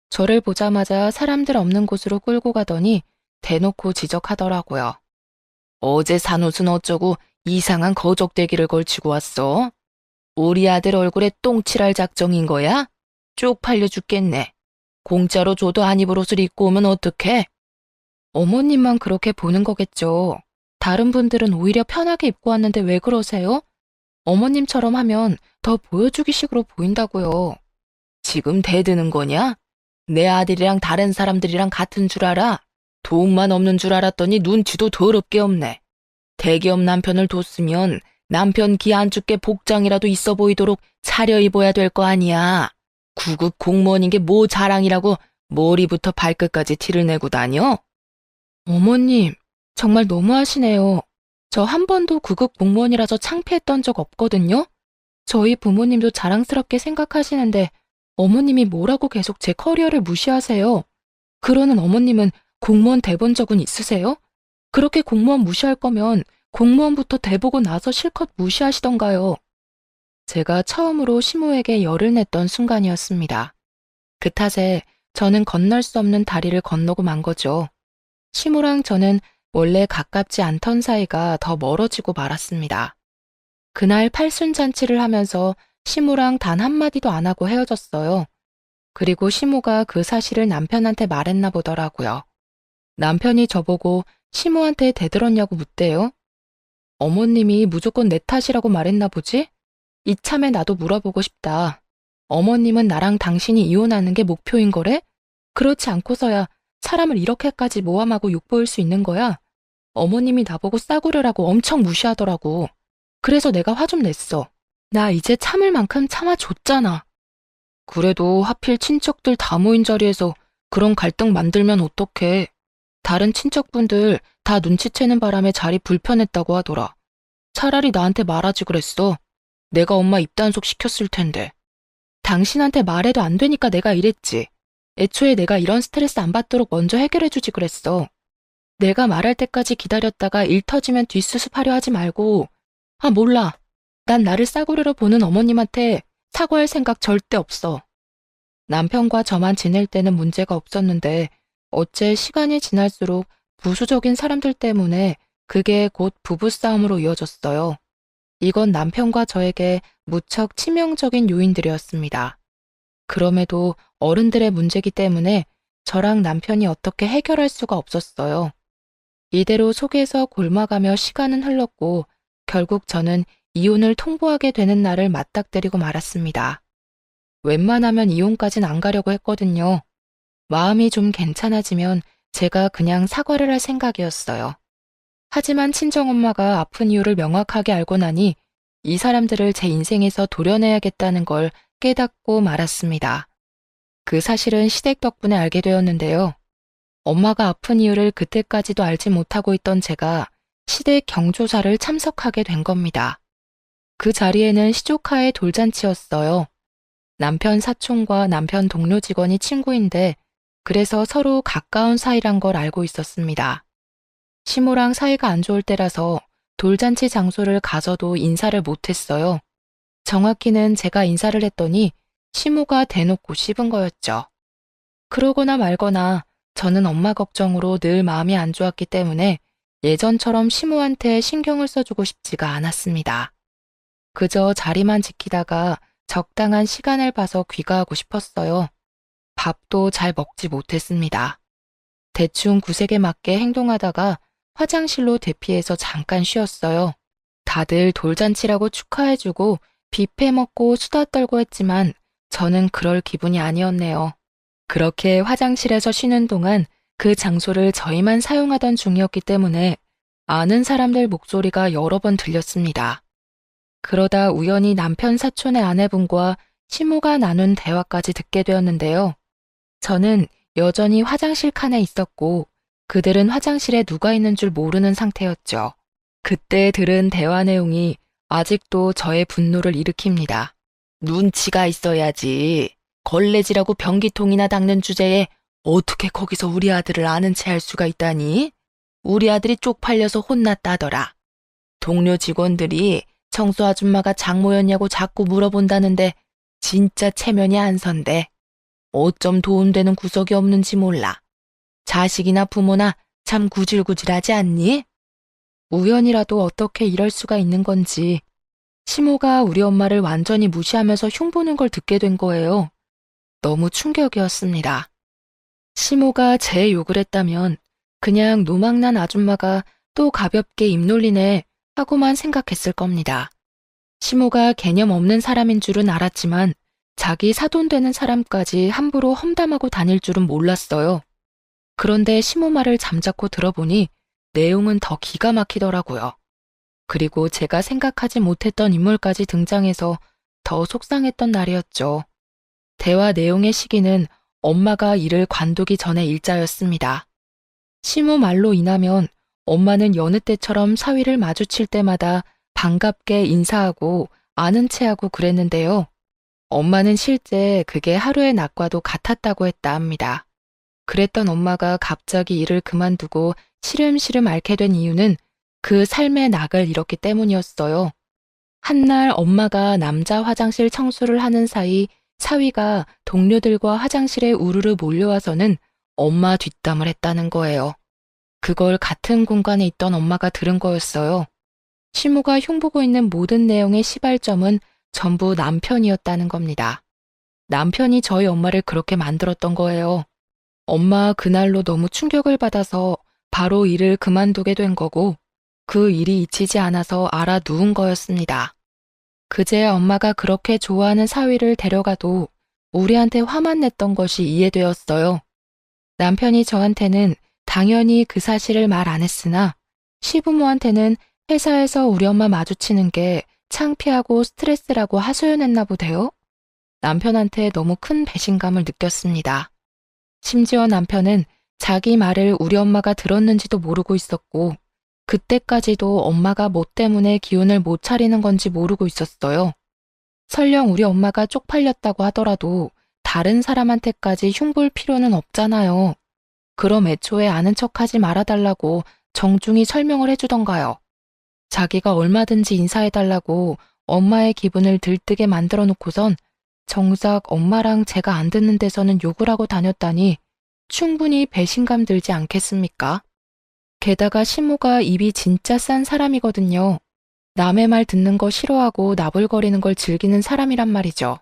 저를 보자마자 사람들 없는 곳으로 끌고 가더니 대놓고 지적하더라고요. 어제 산 옷은 어쩌고 이상한 거적대기를 걸치고 왔어? 우리 아들 얼굴에 똥칠할 작정인 거야? 쪽팔려 죽겠네. 공짜로 줘도 안 입을 옷을 입고 오면 어떡해? 어머님만 그렇게 보는 거겠죠. 다른 분들은 오히려 편하게 입고 왔는데 왜 그러세요? 어머님처럼 하면 더 보여주기식으로 보인다고요. 지금 대드는 거냐? 내 아들이랑 다른 사람들이랑 같은 줄 알아? 돈만 없는 줄 알았더니 눈치도 더럽게 없네. 대기업 남편을 뒀으면 남편 기 안 죽게 복장이라도 있어 보이도록 차려입어야 될 거 아니야. 구급 공무원인 게 뭐 자랑이라고 머리부터 발끝까지 티를 내고 다녀? 어머님, 정말 너무하시네요. 저 한 번도 구급 공무원이라서 창피했던 적 없거든요. 저희 부모님도 자랑스럽게 생각하시는데 어머님이 뭐라고 계속 제 커리어를 무시하세요. 그러는 어머님은 공무원 돼본 적은 있으세요? 그렇게 공무원 무시할 거면 공무원부터 돼보고 나서 실컷 무시하시던가요. 제가 처음으로 시모에게 열을 냈던 순간이었습니다. 그 탓에 저는 건널 수 없는 다리를 건너고 만 거죠. 시모랑 저는 원래 가깝지 않던 사이가 더 멀어지고 말았습니다. 그날 팔순잔치를 하면서 시모랑 단 한마디도 안 하고 헤어졌어요. 그리고 시모가 그 사실을 남편한테 말했나 보더라고요. 남편이 저보고 시모한테 대들었냐고 묻대요. 어머님이 무조건 내 탓이라고 말했나 보지? 이참에 나도 물어보고 싶다. 어머님은 나랑 당신이 이혼하는 게 목표인 거래? 그렇지 않고서야 사람을 이렇게까지 모함하고 욕보일 수 있는 거야? 어머님이 나보고 싸구려라고 엄청 무시하더라고. 그래서 내가 화 좀 냈어. 나 이제 참을 만큼 참아줬잖아. 그래도 하필 친척들 다 모인 자리에서 그런 갈등 만들면 어떡해. 다른 친척분들 다 눈치채는 바람에 자리 불편했다고 하더라. 차라리 나한테 말하지 그랬어. 내가 엄마 입단속 시켰을 텐데. 당신한테 말해도 안 되니까 내가 이랬지. 애초에 내가 이런 스트레스 안 받도록 먼저 해결해주지 그랬어. 내가 말할 때까지 기다렸다가 일 터지면 뒷수습하려 하지 말고. 아, 몰라. 난 나를 싸구려로 보는 어머님한테 사과할 생각 절대 없어. 남편과 저만 지낼 때는 문제가 없었는데 어째 시간이 지날수록 부수적인 사람들 때문에 그게 곧 부부싸움으로 이어졌어요. 이건 남편과 저에게 무척 치명적인 요인들이었습니다. 그럼에도 어른들의 문제이기 때문에 저랑 남편이 어떻게 해결할 수가 없었어요. 이대로 속에서 골마가며 시간은 흘렀고 결국 저는 이혼을 통보하게 되는 날을 맞닥뜨리고 말았습니다. 웬만하면 이혼까진 안 가려고 했거든요. 마음이 좀 괜찮아지면 제가 그냥 사과를 할 생각이었어요. 하지만 친정엄마가 아픈 이유를 명확하게 알고 나니 이 사람들을 제 인생에서 도려내야겠다는 걸 깨닫고 말았습니다. 그 사실은 시댁 덕분에 알게 되었는데요. 엄마가 아픈 이유를 그때까지도 알지 못하고 있던 제가 시댁 경조사를 참석하게 된 겁니다. 그 자리에는 시조카의 돌잔치였어요. 남편 사촌과 남편 동료 직원이 친구인데 그래서 서로 가까운 사이란 걸 알고 있었습니다. 시모랑 사이가 안 좋을 때라서 돌잔치 장소를 가서도 인사를 못했어요. 정확히는 제가 인사를 했더니 시모가 대놓고 씹은 거였죠. 그러거나 말거나 저는 엄마 걱정으로 늘 마음이 안 좋았기 때문에 예전처럼 시모한테 신경을 써주고 싶지가 않았습니다. 그저 자리만 지키다가 적당한 시간을 봐서 귀가하고 싶었어요. 밥도 잘 먹지 못했습니다. 대충 구색에 맞게 행동하다가 화장실로 대피해서 잠깐 쉬었어요. 다들 돌잔치라고 축하해주고 뷔페 먹고 수다 떨고 했지만 저는 그럴 기분이 아니었네요. 그렇게 화장실에서 쉬는 동안 그 장소를 저희만 사용하던 중이었기 때문에 아는 사람들 목소리가 여러 번 들렸습니다. 그러다 우연히 남편 사촌의 아내분과 시모가 나눈 대화까지 듣게 되었는데요. 저는 여전히 화장실 칸에 있었고 그들은 화장실에 누가 있는 줄 모르는 상태였죠. 그때 들은 대화 내용이 아직도 저의 분노를 일으킵니다. 눈치가 있어야지. 걸레질하고 변기통이나 닦는 주제에 어떻게 거기서 우리 아들을 아는 체 할 수가 있다니? 우리 아들이 쪽팔려서 혼났다더라. 동료 직원들이 청소 아줌마가 장모였냐고 자꾸 물어본다는데 진짜 체면이 안 선대. 어쩜 도움되는 구석이 없는지 몰라. 자식이나 부모나 참 구질구질하지 않니? 우연이라도 어떻게 이럴 수가 있는 건지 시모가 우리 엄마를 완전히 무시하면서 흉보는 걸 듣게 된 거예요. 너무 충격이었습니다. 시모가 제 욕을 했다면 그냥 노망난 아줌마가 또 가볍게 입 놀리네 하고만 생각했을 겁니다. 시모가 개념 없는 사람인 줄은 알았지만 자기 사돈되는 사람까지 함부로 험담하고 다닐 줄은 몰랐어요. 그런데 시모 말을 잠자코 들어보니 내용은 더 기가 막히더라고요. 그리고 제가 생각하지 못했던 인물까지 등장해서 더 속상했던 날이었죠. 대화 내용의 시기는 엄마가 일을 관두기 전의 일자였습니다. 시모 말로 인하면 엄마는 여느 때처럼 사위를 마주칠 때마다 반갑게 인사하고 아는 체하고 그랬는데요. 엄마는 실제 그게 하루의 낙과도 같았다고 했다 합니다. 그랬던 엄마가 갑자기 일을 그만두고 시름시름 앓게 된 이유는 그 삶의 낙을 잃었기 때문이었어요. 한날 엄마가 남자 화장실 청소를 하는 사이 사위가 동료들과 화장실에 우르르 몰려와서는 엄마 뒷담을 했다는 거예요. 그걸 같은 공간에 있던 엄마가 들은 거였어요. 시모가 흉보고 있는 모든 내용의 시발점은 전부 남편이었다는 겁니다. 남편이 저희 엄마를 그렇게 만들었던 거예요. 엄마 그날로 너무 충격을 받아서 바로 일을 그만두게 된 거고 그 일이 잊히지 않아서 알아 누운 거였습니다. 그제야 엄마가 그렇게 좋아하는 사위를 데려가도 우리한테 화만 냈던 것이 이해되었어요. 남편이 저한테는 당연히 그 사실을 말 안 했으나 시부모한테는 회사에서 우리 엄마 마주치는 게 창피하고 스트레스라고 하소연했나 보대요. 남편한테 너무 큰 배신감을 느꼈습니다. 심지어 남편은 자기 말을 우리 엄마가 들었는지도 모르고 있었고 그때까지도 엄마가 뭐 때문에 기운을 못 차리는 건지 모르고 있었어요. 설령 우리 엄마가 쪽팔렸다고 하더라도 다른 사람한테까지 흉볼 필요는 없잖아요. 그럼 애초에 아는 척하지 말아달라고 정중히 설명을 해주던가요. 자기가 얼마든지 인사해달라고 엄마의 기분을 들뜨게 만들어 놓고선 정작 엄마랑 제가 안 듣는 데서는 욕을 하고 다녔다니 충분히 배신감 들지 않겠습니까? 게다가 시모가 입이 진짜 싼 사람이거든요. 남의 말 듣는 거 싫어하고 나불거리는 걸 즐기는 사람이란 말이죠.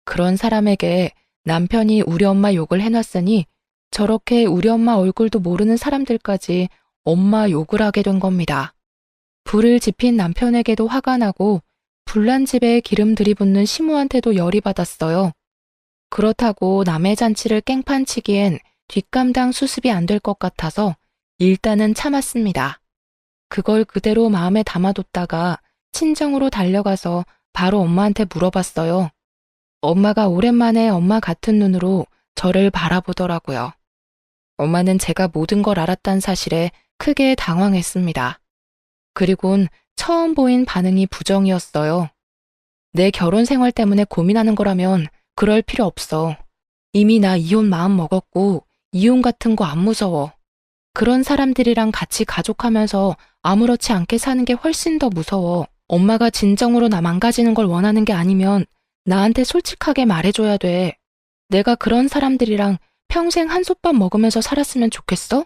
그런 사람에게 남편이 우리 엄마 욕을 해놨으니 저렇게 우리 엄마 얼굴도 모르는 사람들까지 엄마 욕을 하게 된 겁니다. 불을 지핀 남편에게도 화가 나고 불난 집에 기름 들이붓는 시모한테도 열이 받았어요. 그렇다고 남의 잔치를 깽판치기엔 뒷감당 수습이 안 될 것 같아서 일단은 참았습니다. 그걸 그대로 마음에 담아뒀다가 친정으로 달려가서 바로 엄마한테 물어봤어요. 엄마가 오랜만에 엄마 같은 눈으로 저를 바라보더라고요. 엄마는 제가 모든 걸 알았다는 사실에 크게 당황했습니다. 그리곤 처음 보인 반응이 부정이었어요. 내 결혼 생활 때문에 고민하는 거라면 그럴 필요 없어. 이미 나 이혼 마음 먹었고 이혼 같은 거 안 무서워. 그런 사람들이랑 같이 가족하면서 아무렇지 않게 사는 게 훨씬 더 무서워. 엄마가 진정으로 나 망가지는 걸 원하는 게 아니면 나한테 솔직하게 말해줘야 돼. 내가 그런 사람들이랑 평생 한솥밥 먹으면서 살았으면 좋겠어?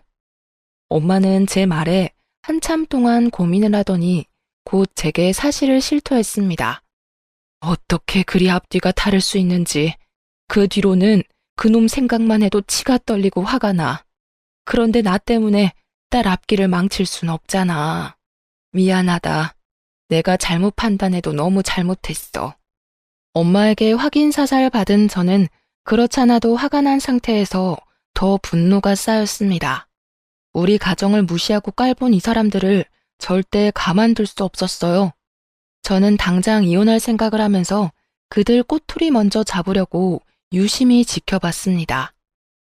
엄마는 제 말에 한참 동안 고민을 하더니 곧 제게 사실을 실토했습니다. 어떻게 그리 앞뒤가 다를 수 있는지. 그 뒤로는 그놈 생각만 해도 치가 떨리고 화가 나. 그런데 나 때문에 딸 앞길을 망칠 순 없잖아. 미안하다. 내가 잘못 판단해도 너무 잘못했어. 엄마에게 확인사살 받은 저는 그렇잖아도 화가 난 상태에서 더 분노가 쌓였습니다. 우리 가정을 무시하고 깔본 이 사람들을 절대 가만둘 수 없었어요. 저는 당장 이혼할 생각을 하면서 그들 꼬투리 먼저 잡으려고 유심히 지켜봤습니다.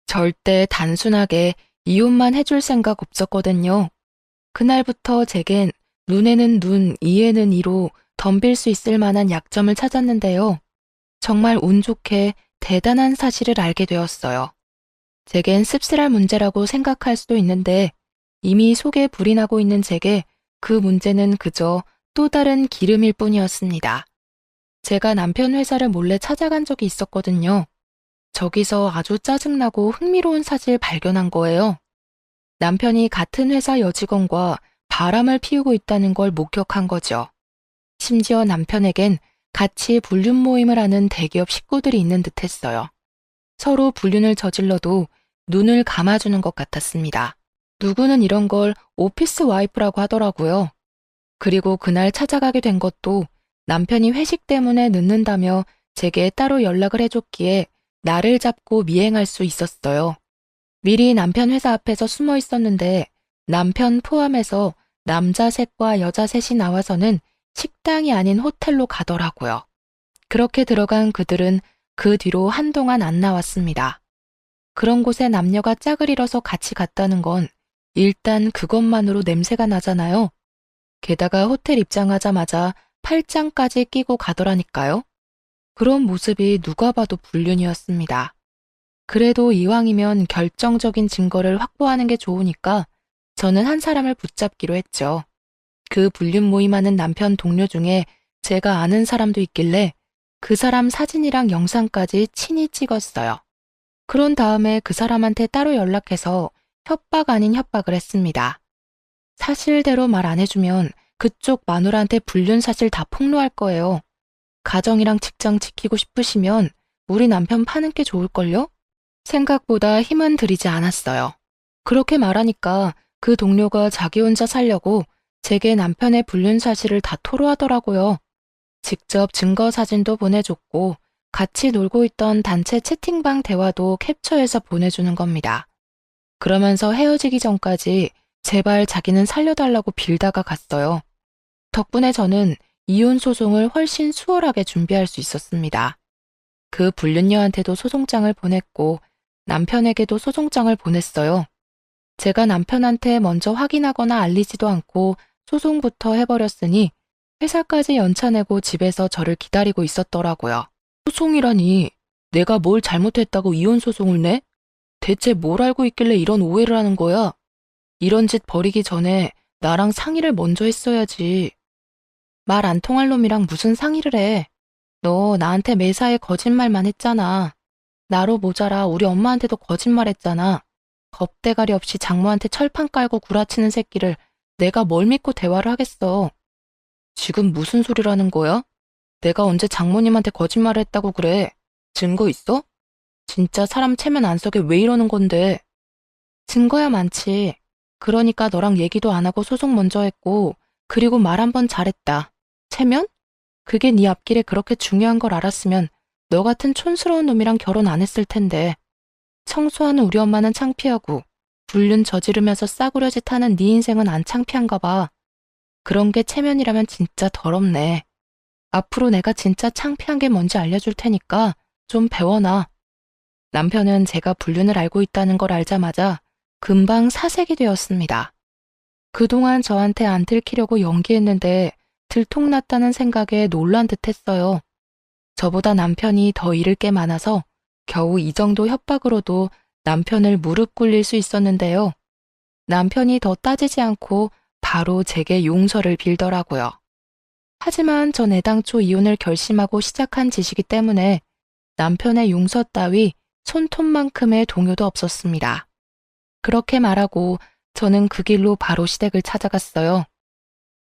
절대 단순하게 이혼만 해줄 생각 없었거든요. 그날부터 제겐 눈에는 눈, 이에는 이로 덤빌 수 있을 만한 약점을 찾았는데요. 정말 운 좋게 대단한 사실을 알게 되었어요. 제겐 씁쓸할 문제라고 생각할 수도 있는데 이미 속에 불이 나고 있는 제게 그 문제는 그저 또 다른 기름일 뿐이었습니다. 제가 남편 회사를 몰래 찾아간 적이 있었거든요. 저기서 아주 짜증나고 흥미로운 사실 발견한 거예요. 남편이 같은 회사 여직원과 바람을 피우고 있다는 걸 목격한 거죠. 심지어 남편에겐 같이 불륜 모임을 하는 대기업 식구들이 있는 듯 했어요. 서로 불륜을 저질러도 눈을 감아주는 것 같았습니다. 누구는 이런 걸 오피스 와이프라고 하더라고요. 그리고 그날 찾아가게 된 것도 남편이 회식 때문에 늦는다며 제게 따로 연락을 해줬기에 나를 잡고 미행할 수 있었어요. 미리 남편 회사 앞에서 숨어 있었는데 남편 포함해서 남자 셋과 여자 셋이 나와서는 식당이 아닌 호텔로 가더라고요. 그렇게 들어간 그들은 그 뒤로 한동안 안 나왔습니다. 그런 곳에 남녀가 짝을 이뤄서 같이 갔다는 건 일단 그것만으로 냄새가 나잖아요. 게다가 호텔 입장하자마자 팔짱까지 끼고 가더라니까요. 그런 모습이 누가 봐도 불륜이었습니다. 그래도 이왕이면 결정적인 증거를 확보하는 게 좋으니까 저는 한 사람을 붙잡기로 했죠. 그 불륜 모임하는 남편 동료 중에 제가 아는 사람도 있길래 그 사람 사진이랑 영상까지 친히 찍었어요. 그런 다음에 그 사람한테 따로 연락해서 협박 아닌 협박을 했습니다. 사실대로 말 안 해주면 그쪽 마누라한테 불륜 사실 다 폭로할 거예요. 가정이랑 직장 지키고 싶으시면 우리 남편 파는 게 좋을걸요? 생각보다 힘은 들이지 않았어요. 그렇게 말하니까 그 동료가 자기 혼자 살려고 제게 남편의 불륜 사실을 다 토로하더라고요. 직접 증거 사진도 보내줬고 같이 놀고 있던 단체 채팅방 대화도 캡처해서 보내주는 겁니다. 그러면서 헤어지기 전까지 제발 자기는 살려달라고 빌다가 갔어요. 덕분에 저는 이혼 소송을 훨씬 수월하게 준비할 수 있었습니다. 그 불륜녀한테도 소송장을 보냈고 남편에게도 소송장을 보냈어요. 제가 남편한테 먼저 확인하거나 알리지도 않고 소송부터 해버렸으니 회사까지 연차내고 집에서 저를 기다리고 있었더라고요. 소송이라니 내가 뭘 잘못했다고 이혼 소송을 내? 대체 뭘 알고 있길래 이런 오해를 하는 거야? 이런 짓 벌이기 전에 나랑 상의를 먼저 했어야지. 말 안 통할 놈이랑 무슨 상의를 해? 너 나한테 매사에 거짓말만 했잖아. 나로 모자라 우리 엄마한테도 거짓말했잖아. 겁대가리 없이 장모한테 철판 깔고 구라치는 새끼를 내가 뭘 믿고 대화를 하겠어. 지금 무슨 소리라는 거야? 내가 언제 장모님한테 거짓말을 했다고 그래? 증거 있어? 진짜 사람 체면 안 속에 왜 이러는 건데? 증거야 많지. 그러니까 너랑 얘기도 안 하고 소송 먼저 했고, 그리고 말 한 번 잘했다. 체면? 그게 네 앞길에 그렇게 중요한 걸 알았으면 너 같은 촌스러운 놈이랑 결혼 안 했을 텐데. 청소하는 우리 엄마는 창피하고 불륜 저지르면서 싸구려짓 하는 네 인생은 안 창피한가 봐. 그런 게 체면이라면 진짜 더럽네. 앞으로 내가 진짜 창피한 게 뭔지 알려줄 테니까 좀 배워놔. 남편은 제가 불륜을 알고 있다는 걸 알자마자 금방 사색이 되었습니다. 그동안 저한테 안 들키려고 연기했는데 들통났다는 생각에 놀란 듯 했어요. 저보다 남편이 더 잃을 게 많아서 겨우 이 정도 협박으로도 남편을 무릎 꿇릴 수 있었는데요. 남편이 더 따지지 않고 바로 제게 용서를 빌더라고요. 하지만 전 애당초 이혼을 결심하고 시작한 짓이기 때문에 남편의 용서 따위 손톱만큼의 동요도 없었습니다. 그렇게 말하고 저는 그 길로 바로 시댁을 찾아갔어요.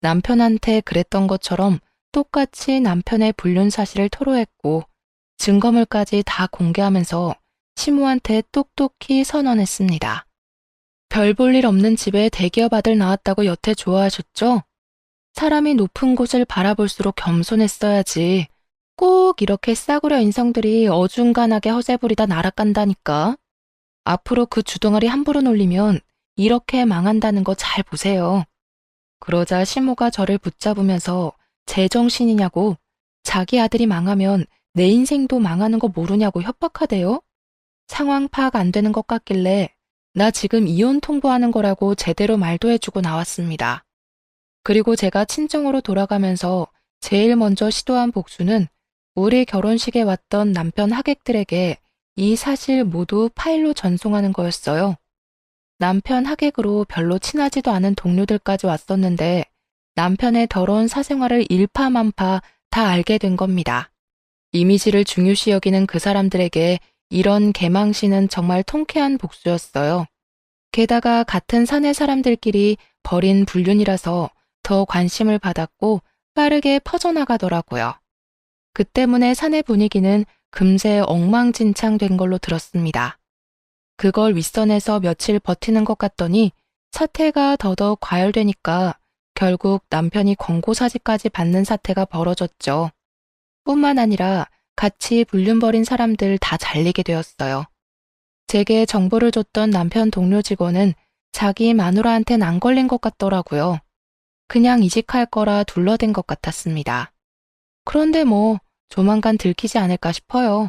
남편한테 그랬던 것처럼 똑같이 남편의 불륜 사실을 토로했고 증거물까지 다 공개하면서 시모한테 똑똑히 선언했습니다. 별 볼 일 없는 집에 대기업 아들 낳았다고 여태 좋아하셨죠? 사람이 높은 곳을 바라볼수록 겸손했어야지. 꼭 이렇게 싸구려 인성들이 어중간하게 허세 부리다 날아간다니까. 앞으로 그 주둥아리 함부로 놀리면 이렇게 망한다는 거 잘 보세요. 그러자 시모가 저를 붙잡으면서 제정신이냐고, 자기 아들이 망하면 내 인생도 망하는 거 모르냐고 협박하대요. 상황 파악 안 되는 것 같길래 나 지금 이혼 통보하는 거라고 제대로 말도 해주고 나왔습니다. 그리고 제가 친정으로 돌아가면서 제일 먼저 시도한 복수는 우리 결혼식에 왔던 남편 하객들에게 이 사실 모두 파일로 전송하는 거였어요. 남편 하객으로 별로 친하지도 않은 동료들까지 왔었는데 남편의 더러운 사생활을 일파만파 다 알게 된 겁니다. 이미지를 중요시 여기는 그 사람들에게 이런 개망신은 정말 통쾌한 복수였어요. 게다가 같은 사내 사람들끼리 벌인 불륜이라서 더 관심을 받았고 빠르게 퍼져나가더라고요. 그 때문에 사내 분위기는 금세 엉망진창된 걸로 들었습니다. 그걸 윗선에서 며칠 버티는 것 같더니 사태가 더더 과열되니까 결국 남편이 권고사지까지 받는 사태가 벌어졌죠. 뿐만 아니라 같이 불륜 벌인 사람들 다 잘리게 되었어요. 제게 정보를 줬던 남편 동료 직원은 자기 마누라한텐 안 걸린 것 같더라고요. 그냥 이직할 거라 둘러댄 것 같았습니다. 그런데 뭐 조만간 들키지 않을까 싶어요.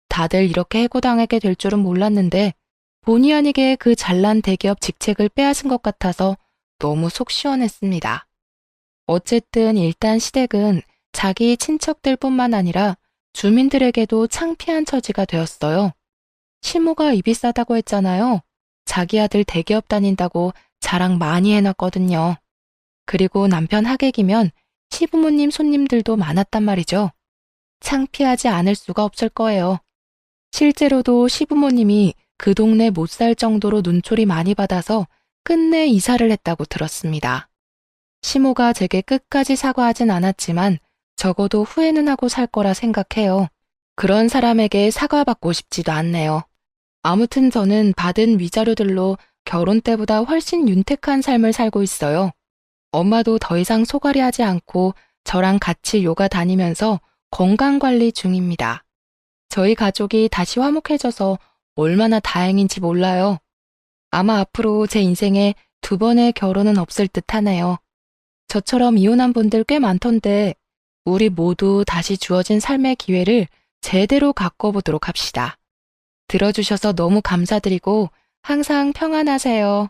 다들 이렇게 해고당하게 될 줄은 몰랐는데 본의 아니게 그 잘난 대기업 직책을 빼앗은 것 같아서 너무 속 시원했습니다. 어쨌든 일단 시댁은 자기 친척들 뿐만 아니라 주민들에게도 창피한 처지가 되었어요. 시모가 입이 싸다고 했잖아요. 자기 아들 대기업 다닌다고 자랑 많이 해놨거든요. 그리고 남편 하객이면 시부모님 손님들도 많았단 말이죠. 창피하지 않을 수가 없을 거예요. 실제로도 시부모님이 그 동네 못 살 정도로 눈초리 많이 받아서 끝내 이사를 했다고 들었습니다. 시모가 제게 끝까지 사과하진 않았지만 적어도 후회는 하고 살 거라 생각해요. 그런 사람에게 사과받고 싶지도 않네요. 아무튼 저는 받은 위자료들로 결혼 때보다 훨씬 윤택한 삶을 살고 있어요. 엄마도 더 이상 소갈이 하지 않고 저랑 같이 요가 다니면서 건강관리 중입니다. 저희 가족이 다시 화목해져서 얼마나 다행인지 몰라요. 아마 앞으로 제 인생에 2번의 결혼은 없을 듯 하네요. 저처럼 이혼한 분들 꽤 많던데 우리 모두 다시 주어진 삶의 기회를 제대로 가꿔보도록 합시다. 들어주셔서 너무 감사드리고 항상 평안하세요.